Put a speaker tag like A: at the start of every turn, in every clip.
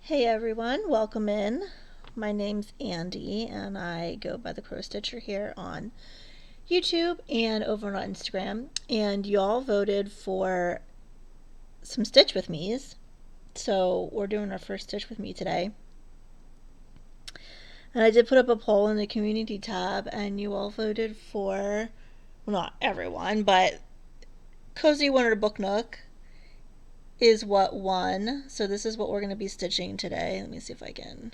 A: Hey everyone, welcome in. My name's Andy and I go by the Crow Stitcher here on YouTube and over on Instagram. And y'all voted for some Stitch with Me's. So we're doing our first Stitch with Me today. And I did put up a poll in the community tab and you all voted for, well, not everyone, but Cozy Winter Book Nook is what won. So this is what we're going to be stitching today. Let me see if I can.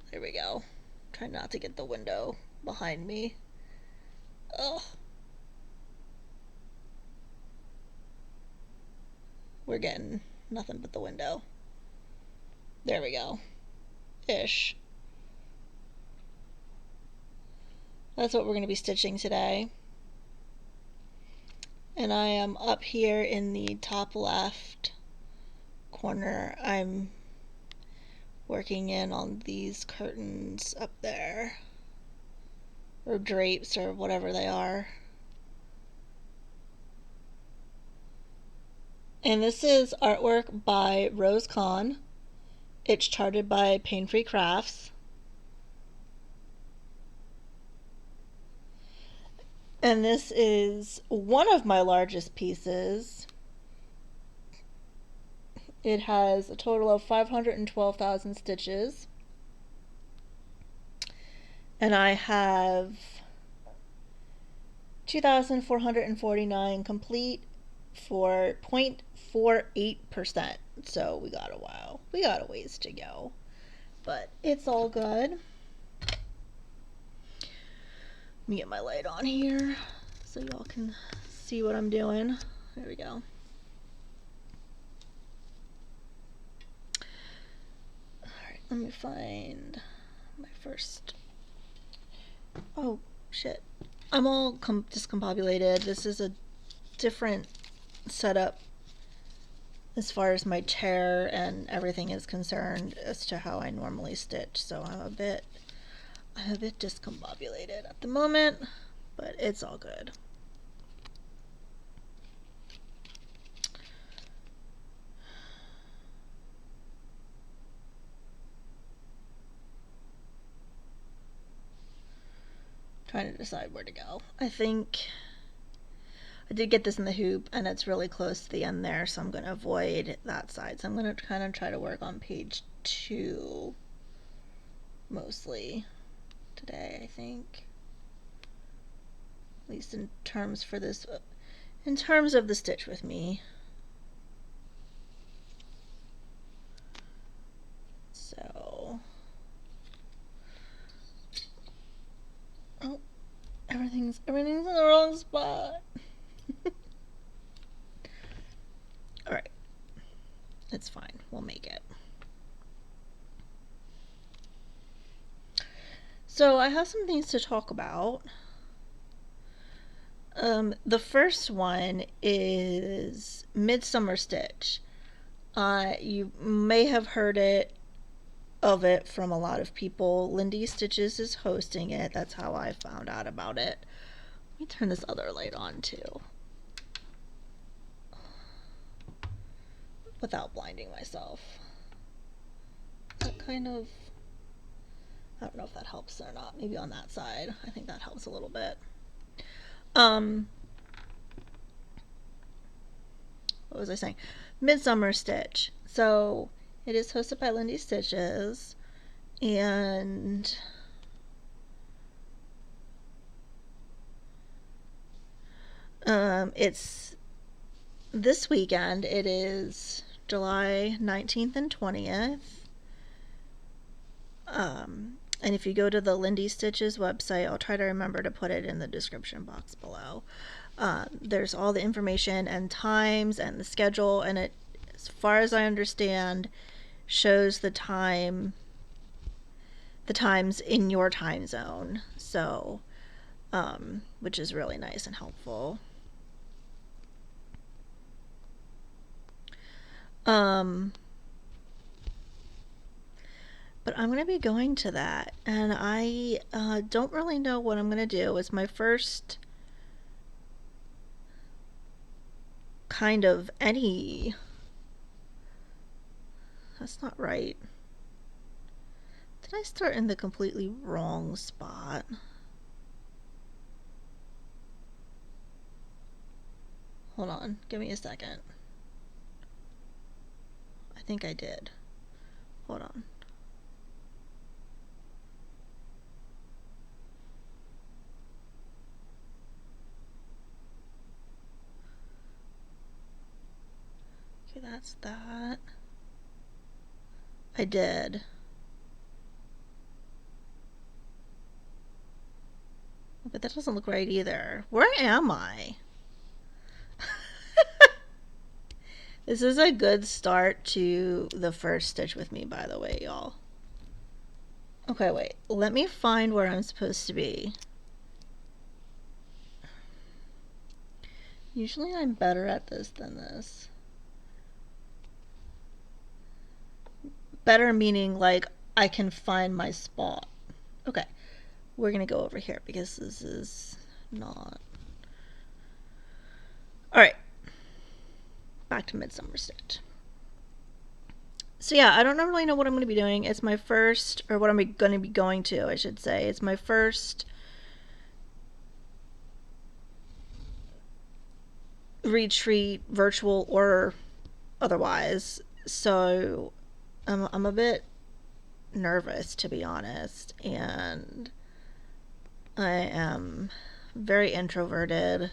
A: There we go. Try not to get the window behind me. Ugh. We're getting nothing but the window. There we go. Ish. That's what we're going to be stitching today. And I am up here in the top left corner. I'm working in on these curtains up there. Or drapes or whatever they are. And this is artwork by Kahn. It's charted by Paine Crafts. And this is one of my largest pieces. It has a total of 512,000 stitches. And I have 2,449 complete for 0.48%. So we got a while. We got a ways to go. But it's all good. Let me get my light on here so y'all can see what I'm doing. There we go. Alright, let me find my first. Oh, shit. I'm all discombobulated. This is a different setup as far as my chair and everything is concerned as to how I normally stitch. So I'm a bit discombobulated at the moment, but it's all good. Trying to decide where to go. I think I did get this in the hoop and it's really close to the end there, so I'm going to avoid that side. So I'm going to kind of try to work on page 2 mostly today, I think. At least in terms for this, in terms of the Stitch with Me. So, oh, everything's in the wrong spot. All right, it's fine. We'll make it. So I have some things to talk about. The first one is Midsummer Stitch. You may have heard of it from a lot of people. Lindy Stitches is hosting it. That's how I found out about it. Let me turn this other light on too, without blinding myself. That kind of, I don't know if that helps or not. Maybe on that side. I think that helps a little bit. What was I saying? Midsummer Stitch. So it is hosted by Lindy Stitches, and it's this weekend. It is July 19th and 20th. And if you go to the Lindy Stitches website, I'll try to remember to put it in the description box below. There's all the information and times and the schedule, and it, as far as I understand, shows the times in your time zone. So, which is really nice and helpful. But I'm going to be going to that, and I don't really know what I'm going to do. It's my first kind of any, That's not right. Did I start in the completely wrong spot? Hold on, give me a second. I think I did. Hold on. Okay, that's that. I did. But that doesn't look right either. Where am I? This is a good start to the first stitch with me, by the way, y'all. Okay, wait. Let me find where I'm supposed to be. Usually I'm better at this than this. Better meaning like I can find my spot. Okay, we're gonna go over here because this is not. Alright, back to Midsummer Stitch. So yeah, I don't really know what I'm going to be doing. It's my first, or what I'm going to be going to, I should say. It's my first retreat, virtual or otherwise. So I'm a bit nervous, to be honest. And I am very introverted.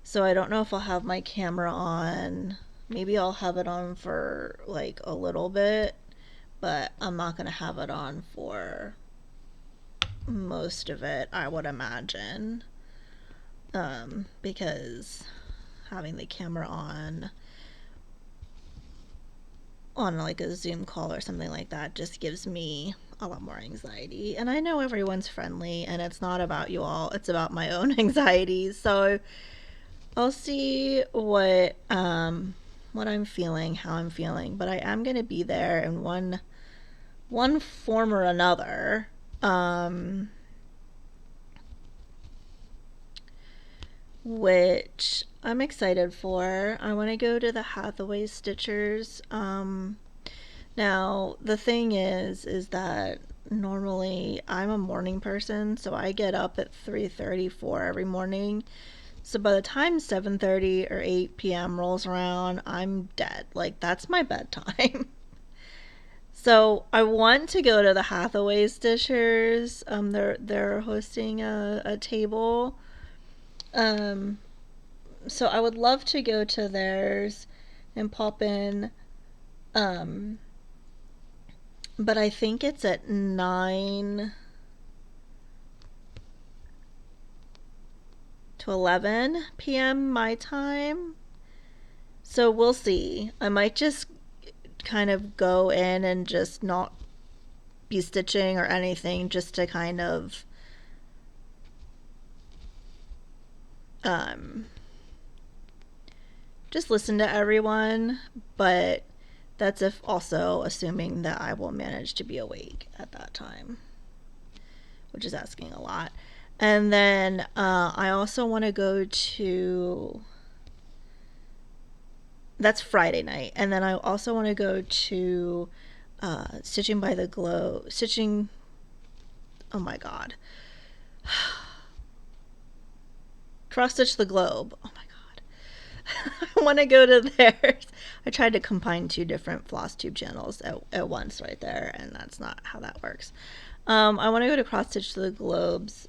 A: So I don't know if I'll have my camera on. Maybe I'll have it on for like a little bit, but I'm not going to have it on for most of it, I would imagine. Because having the camera on like a Zoom call or something like that just gives me a lot more anxiety. And I know everyone's friendly and it's not about you all, it's about my own anxieties. So I'll see what I'm feeling, how I'm feeling, but I am going to be there in one form or another. Which I'm excited for. I want to go to the Hathaway Stitchers. Now the thing is that normally I'm a morning person, so I get up at 3:34 every morning. So by the time 7:30 or 8 p.m. rolls around, I'm dead. Like that's my bedtime. So I want to go to the Hathaway Stitchers. They're hosting a table. Um, so I would love to go to theirs and pop in. Um, but I think it's at 9 to 11 p.m. my time. So we'll see. I might just kind of go in and just not be stitching or anything, just to kind of just listen to everyone, but that's if also assuming that I will manage to be awake at that time, which is asking a lot. And then I also want to go to, that's Friday night, and then I also want to go to Stitching by the Globe, Stitching, oh my god, Cross Stitch the Globe, oh my god. I want to go to theirs. I tried to combine two different Flosstube channels at once right there, and that's not how that works. I want to go to Cross Stitch the Globe's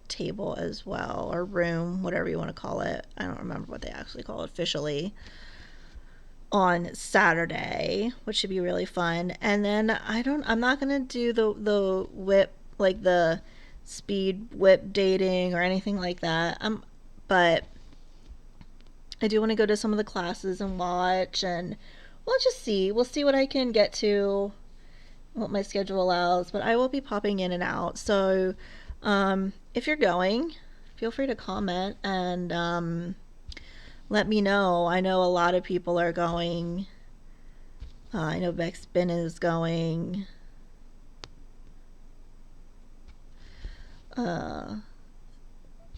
A: table as well, or room, whatever you want to call it. I don't remember what they actually call it officially, on Saturday, which should be really fun. And then I'm not gonna do the whip, like the speed whip dating or anything like that. But I do want to go to some of the classes and watch, and we'll just see. We'll see what I can get to, what my schedule allows. But I will be popping in and out. So if you're going, feel free to comment and let me know. I know a lot of people are going. I know Bex Bin is going.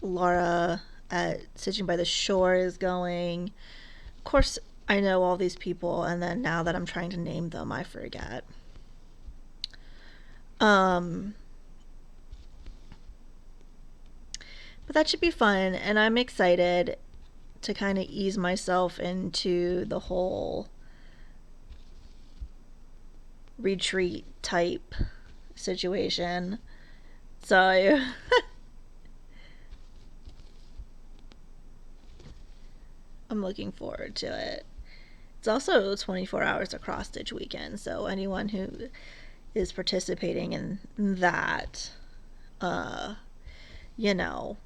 A: Laura at Stitching by the Shore is going. Of course, I know all these people, and then now that I'm trying to name them, I forget. Um, but that should be fun, and I'm excited to kind of ease myself into the whole retreat type situation. So I'm looking forward to it. It's also 24 hours of cross stitch weekend, so anyone who is participating in that, uh, you know,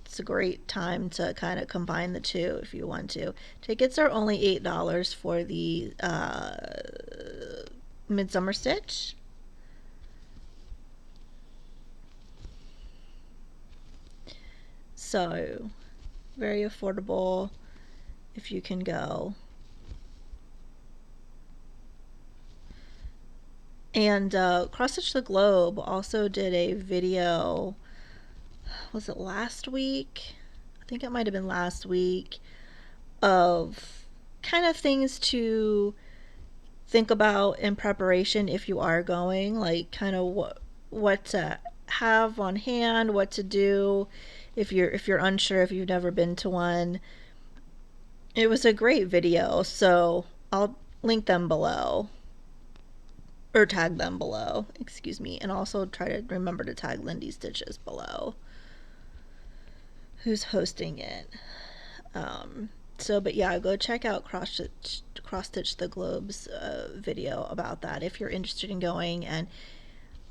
A: it's a great time to kind of combine the two if you want to. Tickets are only $8 for the Midsummer Stitch. So, very affordable if you can go. And Cross Stitch the Globe also did a video. Was it last week? I think it might have been last week, of kind of things to think about in preparation if you are going, like kind of what to have on hand, what to do if you're unsure, if you've never been to one. It was a great video, so I'll link them below, or tag them below, excuse me, and also try to remember to tag Lindy Stitches below, who's hosting it. But yeah, go check out Cross Stitch the Globe's video about that if you're interested in going and,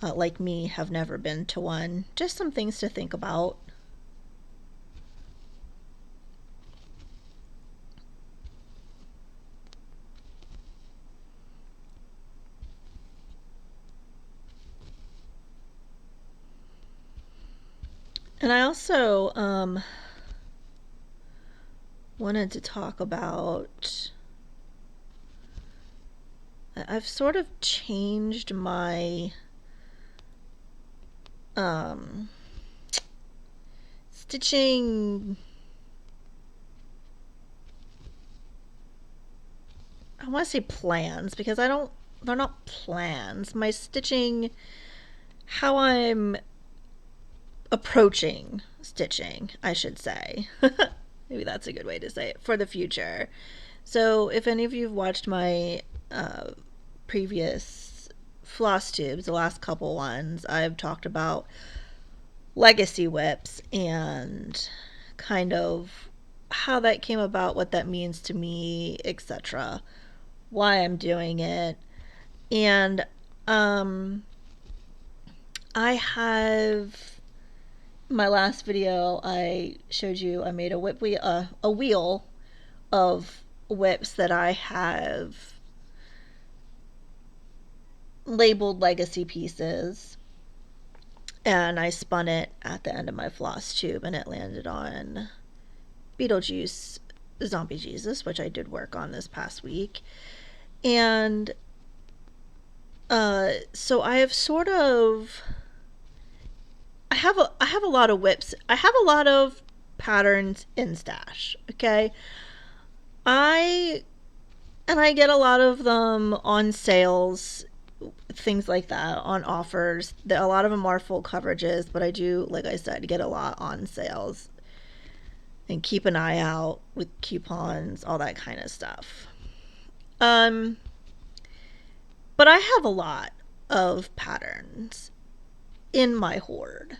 A: like me, have never been to one. Just some things to think about. And I also wanted to talk about. I've sort of changed my um, stitching. I want to say plans, because I don't. They're not plans. My stitching, how I'm approaching stitching, I should say. Maybe that's a good way to say it, for the future. So, if any of you have watched my previous Flosstubes, the last couple ones, I've talked about legacy whips and kind of how that came about, what that means to me, etc., why I'm doing it. And I have, my last video I showed you, I made a wheel of whips that I have labeled legacy pieces, and I spun it at the end of my floss tube, and it landed on Beetlejuice Zombie Jesus, which I did work on this past week. And so I have sort of, I have a lot of whips. I have a lot of patterns in stash. Okay, I I get a lot of them on sales, things like that, on offers. A lot of them are full coverages, but I do, like I said, get a lot on sales, and keep an eye out with coupons, all that kind of stuff. Um, but I have a lot of patterns in my hoard.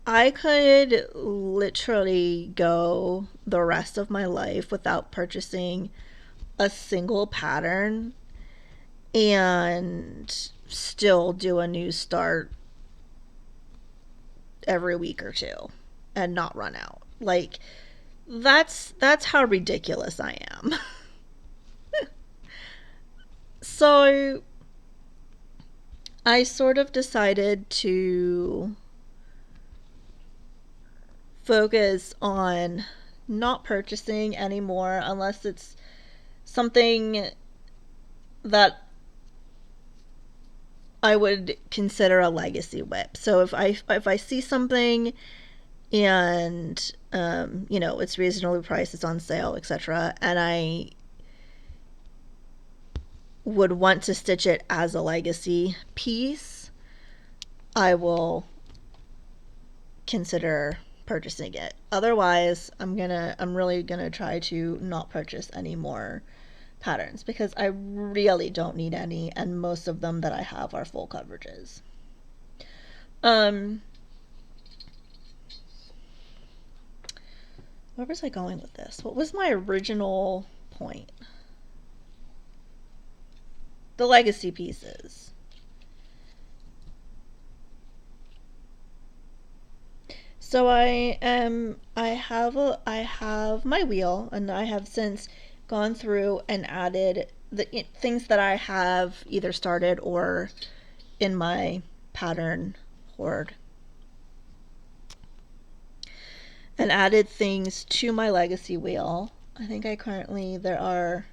A: I could literally go the rest of my life without purchasing a single pattern and still do a new start every week or two and not run out. Like, that's how ridiculous I am. So I sort of decided to focus on not purchasing anymore unless it's something that I would consider a legacy whip. So if I see something and it's reasonably priced, it's on sale, etc., and I would want to stitch it as a legacy piece, I will consider purchasing it. Otherwise, I'm really gonna try to not purchase any more patterns because I really don't need any, and most of them that I have are full coverages. Where was I going with this? What was my original point? The legacy pieces. So I have my wheel, and I have since gone through and added the things that I have either started or in my pattern hoard, and added things to my legacy wheel. I think there are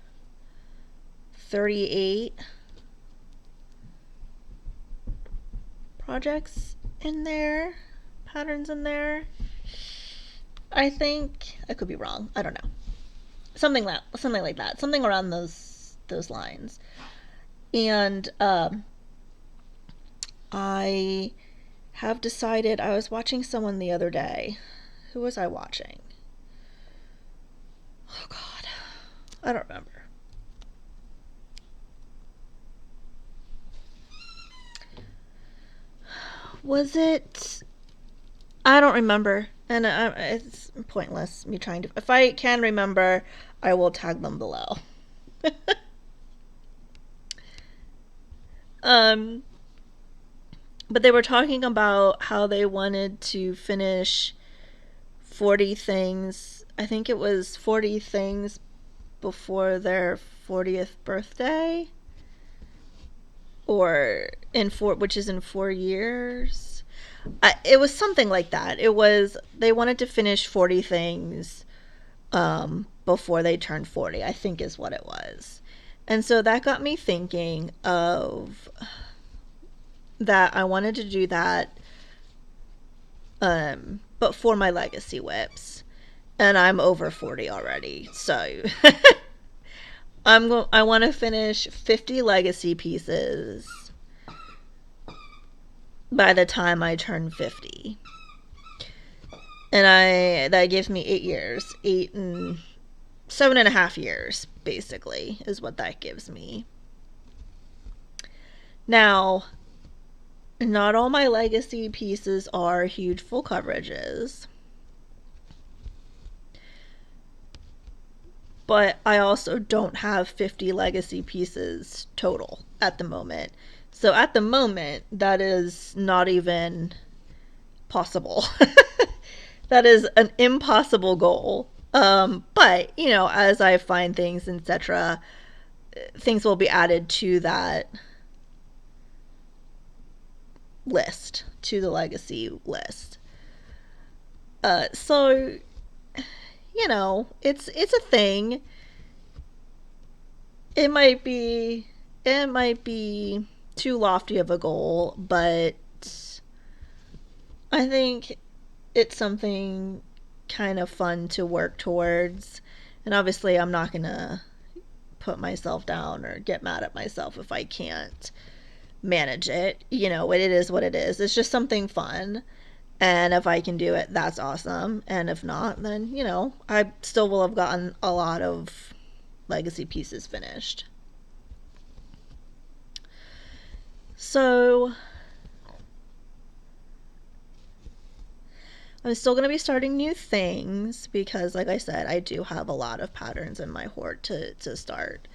A: 38 projects in there, patterns in there. I think I could be wrong. I don't know. Something like that. Something around those lines. And I have decided. I was watching someone the other day. Who was I watching? Oh God, I don't remember. Was it? I don't remember, and it's pointless me trying to. If I can remember, I will tag them below. um, but they were talking about how they wanted to finish 40 things. I think it was 40 things before their 40th birthday, or which is in 4 years. It was something like that. It was they wanted to finish 40 things before they turned 40, I think is what it was. And so that got me thinking of that I wanted to do that, but for my legacy whips. And I'm over 40 already, so I want to finish 50 legacy pieces by the time I turn 50. And that gives me 8 years. 7.5 years, basically, is what that gives me. Now, not all my legacy pieces are huge full coverages. But I also don't have 50 legacy pieces total at the moment. So at the moment, that is not even possible. That is an impossible goal. But, as I find things, etc., things will be added to that list, to the legacy list. So, it's a thing. It might be too lofty of a goal, but I think it's something kind of fun to work towards. And obviously, I'm not going to put myself down or get mad at myself if I can't manage it. It is what it is. It's just something fun. And if I can do it, that's awesome. And if not, then, I still will have gotten a lot of legacy pieces finished. So I'm still going to be starting new things because, like I said, I do have a lot of patterns in my hoard to start.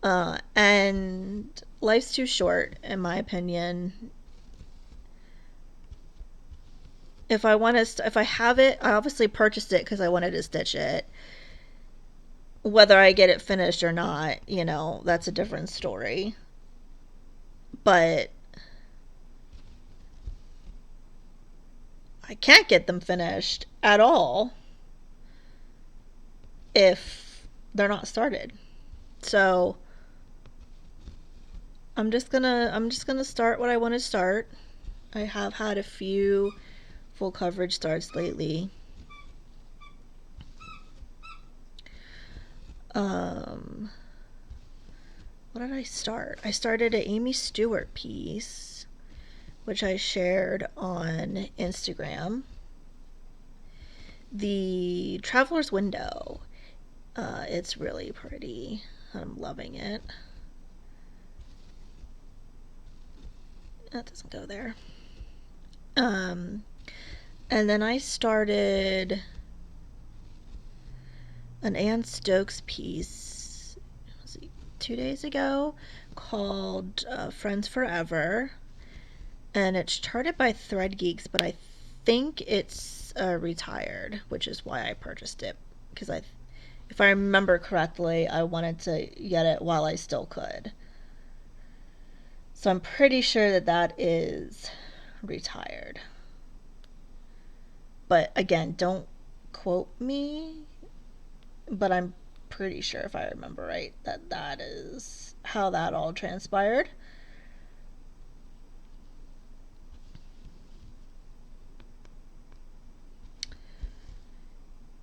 A: And life's too short, in my opinion. If I have it, I obviously purchased it because I wanted to stitch it. Whether I get it finished or not, that's a different story. But I can't get them finished at all if they're not started. So I'm just gonna start what I want to start. I have had a few full coverage starts lately. what did I start? I started an Amy Stewart piece, which I shared on Instagram. The Traveler's Window. It's really pretty. I'm loving it. That doesn't go there. Um, and then I started an Anne Stokes piece, was it 2 days ago, called Friends Forever. And it's charted by Thread Geeks, but I think it's retired, which is why I purchased it. Because if I remember correctly, I wanted to get it while I still could. So I'm pretty sure that that is retired. But again, don't quote me, but I'm pretty sure, if I remember right, that that is how that all transpired.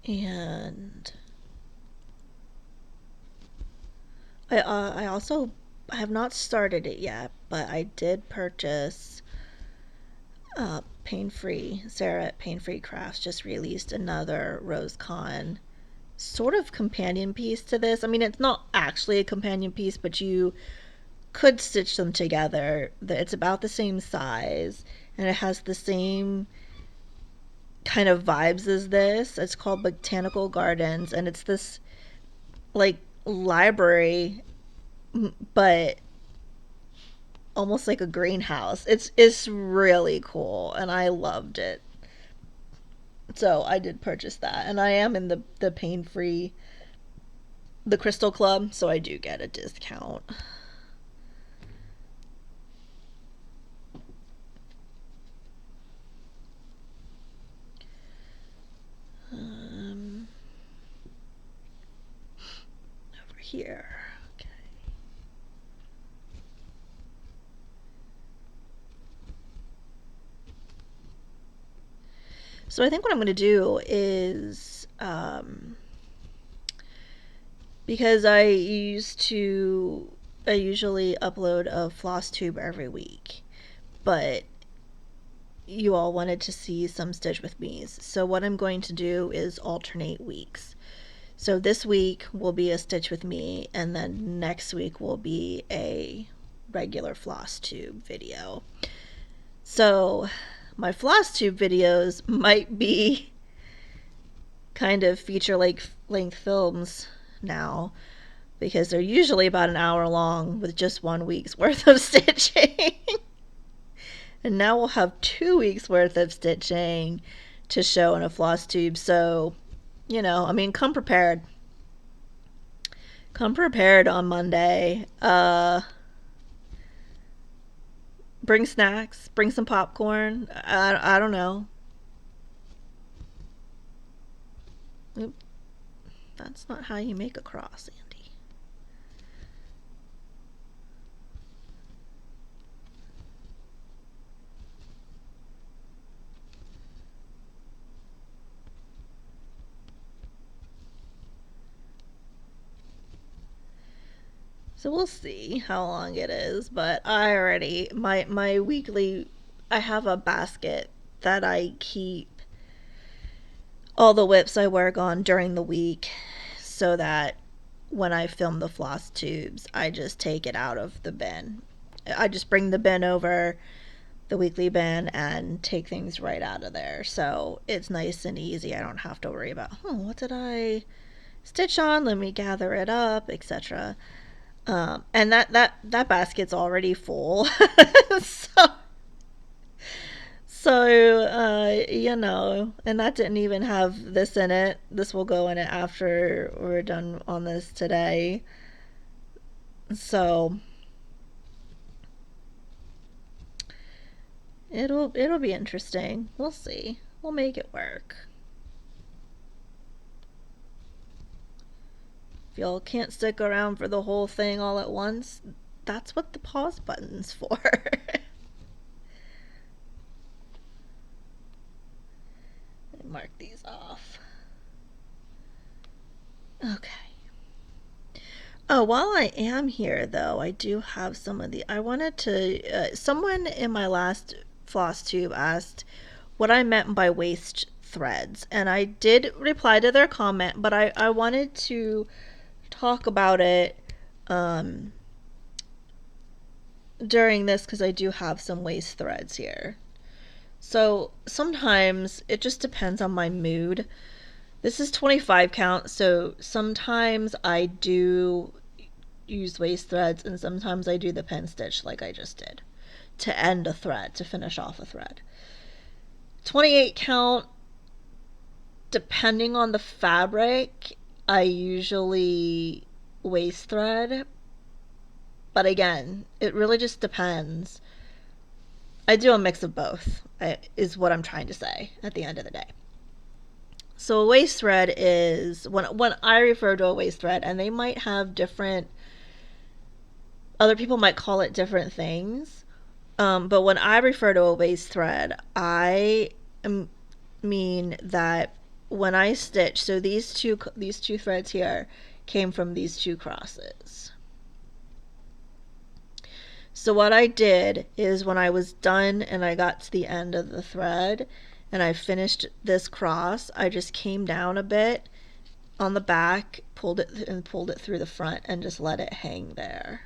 A: And I also have not started it yet, but I did purchase Pain Free. Sarah at Pain Free Crafts just released another Rose Kahn sort of companion piece to this. I mean, it's not actually a companion piece, but you could stitch them together. It's about the same size and it has the same kind of vibes as this. It's called Botanical Gardens and it's this like library, but almost like a greenhouse. It's really cool and I loved it. So I did purchase that and I am in the pain free the Crystal Club, so I do get a discount. Um, over here. Okay. So I think what I'm going to do is because I usually upload a floss tube every week, but you all wanted to see some stitch with me's. So what I'm going to do is alternate weeks. So this week will be a stitch with me, and then next week will be a regular floss tube video. So my floss tube videos might be kind of feature length films now because they're usually about an hour long with just 1 week's worth of stitching. And now we'll have 2 weeks worth of stitching to show in a floss tube. So, I mean, come prepared. Come prepared on Monday. Bring snacks, bring some popcorn. I don't know. Oop, that's not how you make a cross, Andy. So we'll see how long it is, but I already my weekly I have a basket that I keep all the whips I work on during the week so that when I film the floss tubes, I just take it out of the bin. I just bring the bin over, the weekly bin, and take things right out of there. So it's nice and easy. I don't have to worry about, oh, what did I stitch on? Let me gather it up, etc. And that basket's already full. so and that didn't even have this in it. This will go in it after we're done on this today. So it'll be interesting. We'll see. We'll make it work. If y'all can't stick around for the whole thing all at once, that's what the pause button's for. Mark these off. Okay. Oh, while I am here, though, I do have some of the. I wanted to. Someone in my last floss tube asked what I meant by waist threads, and I did reply to their comment, but I wanted to talk about it um, during this because I do have some waist threads here. So sometimes it just depends on my mood. This is 25 count, so sometimes I do use waist threads and sometimes I do the pin stitch like I just did to end a thread, to finish off a thread. 28 count, depending on the fabric, I usually waist thread, but again, it really just depends. I do a mix of both, is what I'm trying to say at the end of the day. So a waist thread is when I refer to a waist thread, and they might have different, other people might call it different things. But when I refer to a waist thread, I mean that when I stitch, so these two threads here came from these two crosses. So what I did is when I was done and I got to the end of the thread and I finished this cross, I just came down a bit on the back, pulled it through the front and just let it hang there.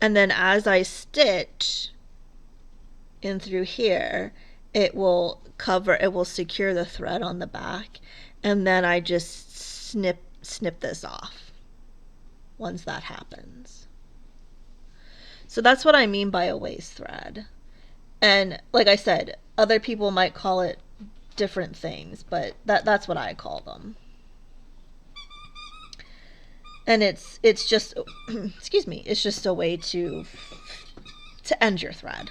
A: And then as I stitch in through here, it will secure the thread on the back, and then I just snip this off once that happens. So that's what I mean by a waist thread. And like I said, other people might call it different things, but that's what I call them. And it's just excuse me, it's just a way to end your thread.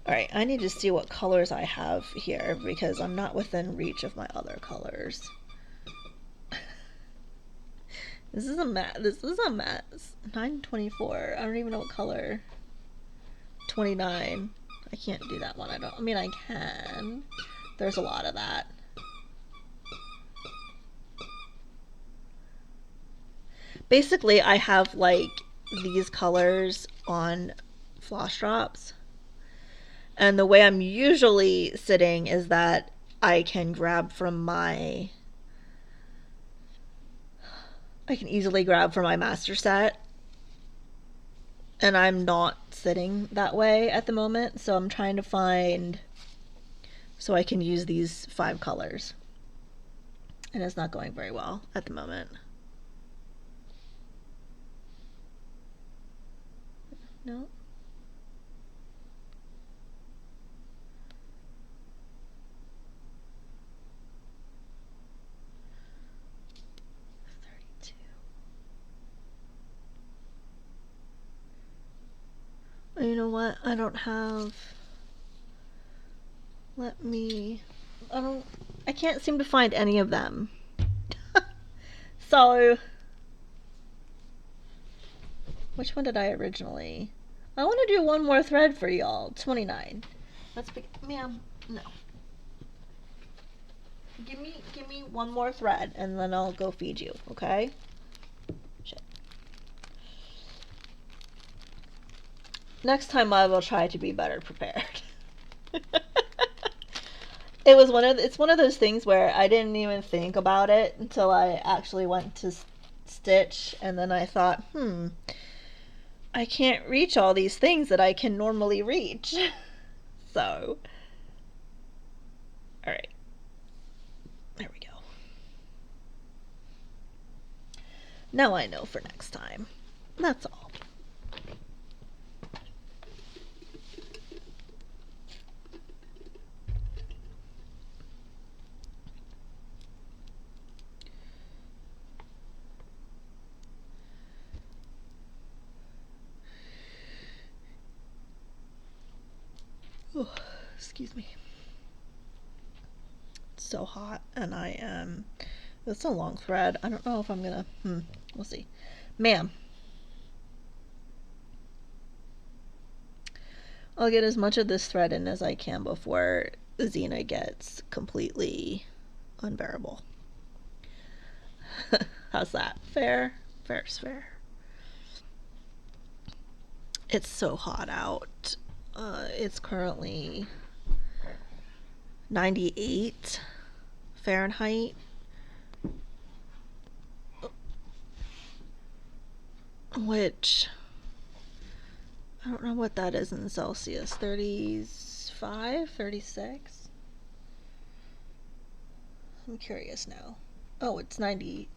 A: Alright, I need to see what colors I have here because I'm not within reach of my other colors. This is a mess. 924. I don't even know what color. 29. I can't do that one. I mean, I can. There's a lot of that. Basically, I have like these colors on floss drops. And the way I'm usually sitting is that I can easily grab from my master set. And I'm not sitting that way at the moment, so I'm trying to find so I can use these 5 colors. And it's not going very well at the moment. No. You know what? I don't have. I can't seem to find any of them. So, which one did I originally? I want to do one more thread for y'all. 29. Ma'am, no. Give me one more thread and then I'll go feed you, okay? Shit. Next time I will try to be better prepared. It's one of those things where I didn't even think about it until I actually went to stitch, and then I thought, I can't reach all these things that I can normally reach. So, alright. There we go. Now I know for next time. That's all. Oh, excuse me. It's so hot, and I am. It's a long thread. I don't know if I'm gonna. We'll see. Ma'am. I'll get as much of this thread in as I can before Xena gets completely unbearable. How's that? Fair? Fair's fair. It's so hot out. It's currently 98 Fahrenheit, which I don't know what that is in Celsius. 35? 36? I'm curious now. Oh, it's 90.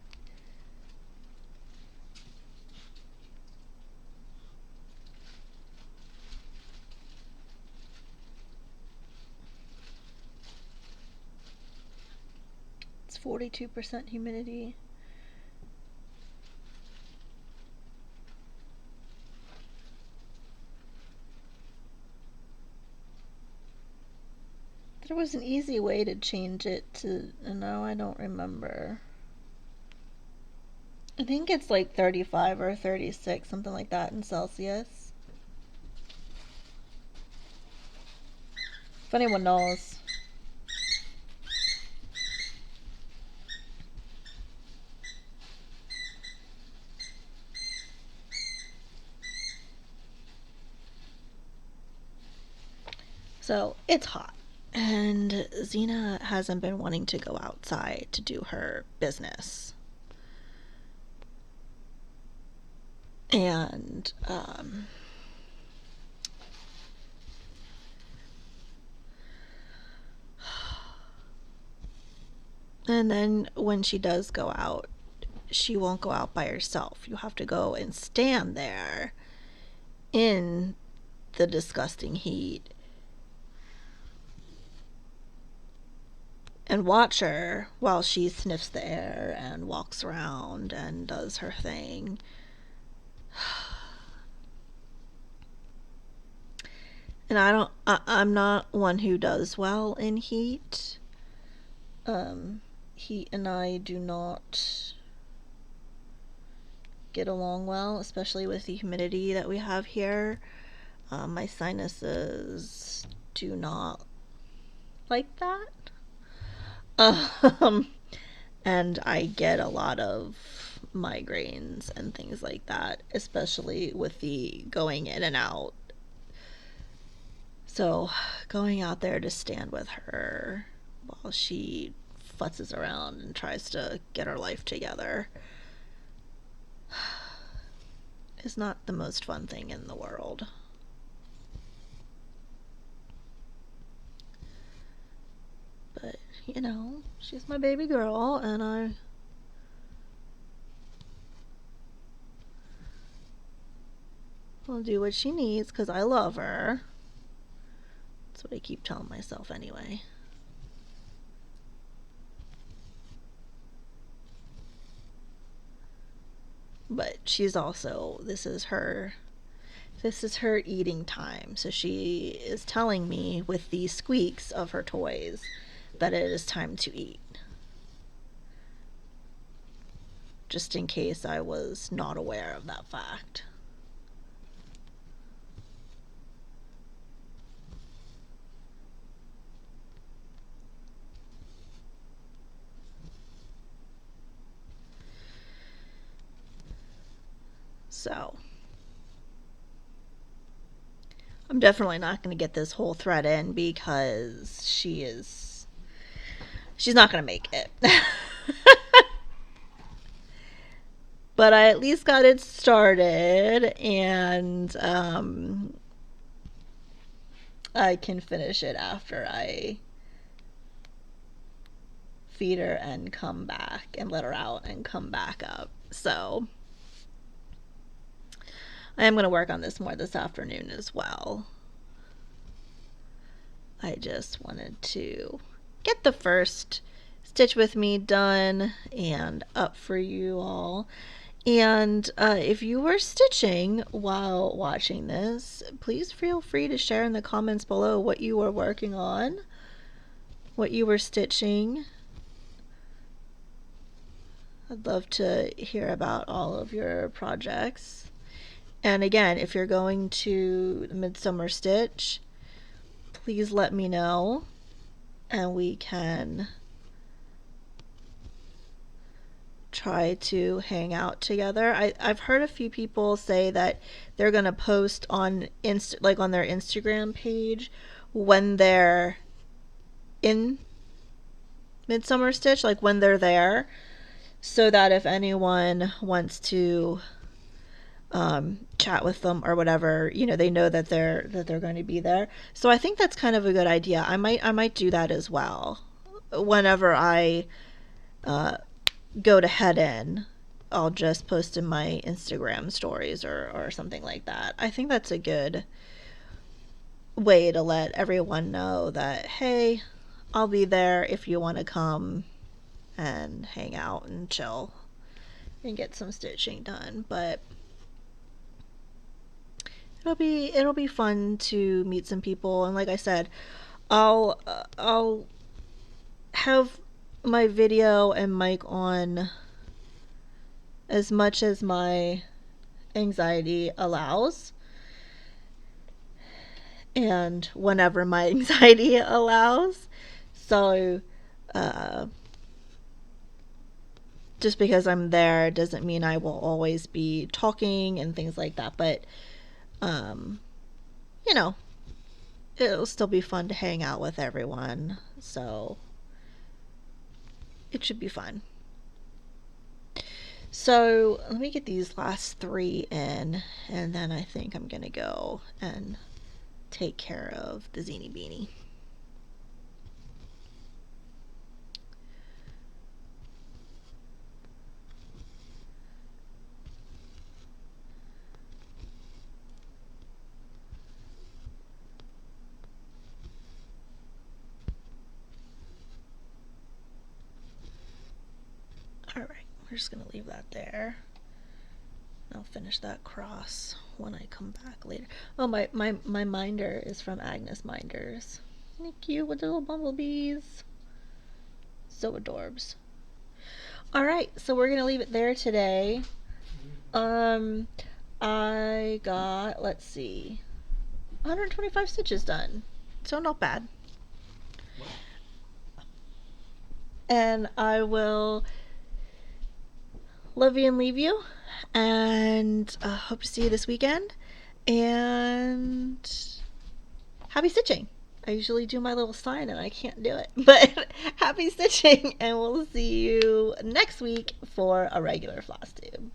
A: It's 42% humidity. There was an easy way to change it to. No, I don't remember. I think it's like 35 or 36, something like that in Celsius. If anyone knows. So it's hot. And Xena hasn't been wanting to go outside to do her business. And and then when she does go out, she won't go out by herself. You have to go and stand there in the disgusting heat and watch her while she sniffs the air and walks around and does her thing. And I'm not one who does well in heat. Heat and I do not get along well, especially with the humidity that we have here. My sinuses do not like that. Um, and I get a lot of migraines and things like that, especially with the going in and out. So, going out there to stand with her while she futzes around and tries to get her life together is not the most fun thing in the world. But, she's my baby girl, and I will do what she needs because I love her. That's what I keep telling myself anyway. But she's also, this is her eating time. So she is telling me with the squeaks of her toys that it is time to eat. Just in case I was not aware of that fact. So, I'm definitely not going to get this whole thread in because she's not going to make it. But I at least got it started, and I can finish it after I feed her and come back and let her out and come back up. So I am going to work on this more this afternoon as well. I just wanted to get the first stitch with me done and up for you all. And if you were stitching while watching this, please feel free to share in the comments below what you were working on, what you were stitching. I'd love to hear about all of your projects. And again, if you're going to the Midsummer Stitch, please let me know and we can try to hang out together. I've heard a few people say that they're gonna post on like on their Instagram page when they're in Midsummer Stitch, like when they're there, so that if anyone wants to chat with them or whatever, they know that they're going to be there. So I think that's kind of a good idea. I might do that as well. Whenever I go to head in, I'll just post in my Instagram stories or something like that. I think that's a good way to let everyone know that, hey, I'll be there if you want to come and hang out and chill and get some stitching done. But it'll be fun to meet some people, and like I said, I'll have my video and mic on as much as my anxiety allows, and whenever my anxiety allows. So uh, just because I'm there doesn't mean I will always be talking and things like that. But um, you know, it'll still be fun to hang out with everyone. So it should be fun. So let me get these last three in, and then I think I'm gonna go and take care of the zini beanie. Alright, we're just gonna leave that there. I'll finish that cross when I come back later. Oh, my minder is from Agnes Minders. Isn't it cute with the little bumblebees? So adorbs. Alright, so we're gonna leave it there today. I got, let's see, 125 stitches done. So not bad. And I will love you and leave you, and hope to see you this weekend, and happy stitching. I usually do my little sign and I can't do it, but happy stitching, and we'll see you next week for a regular floss tube.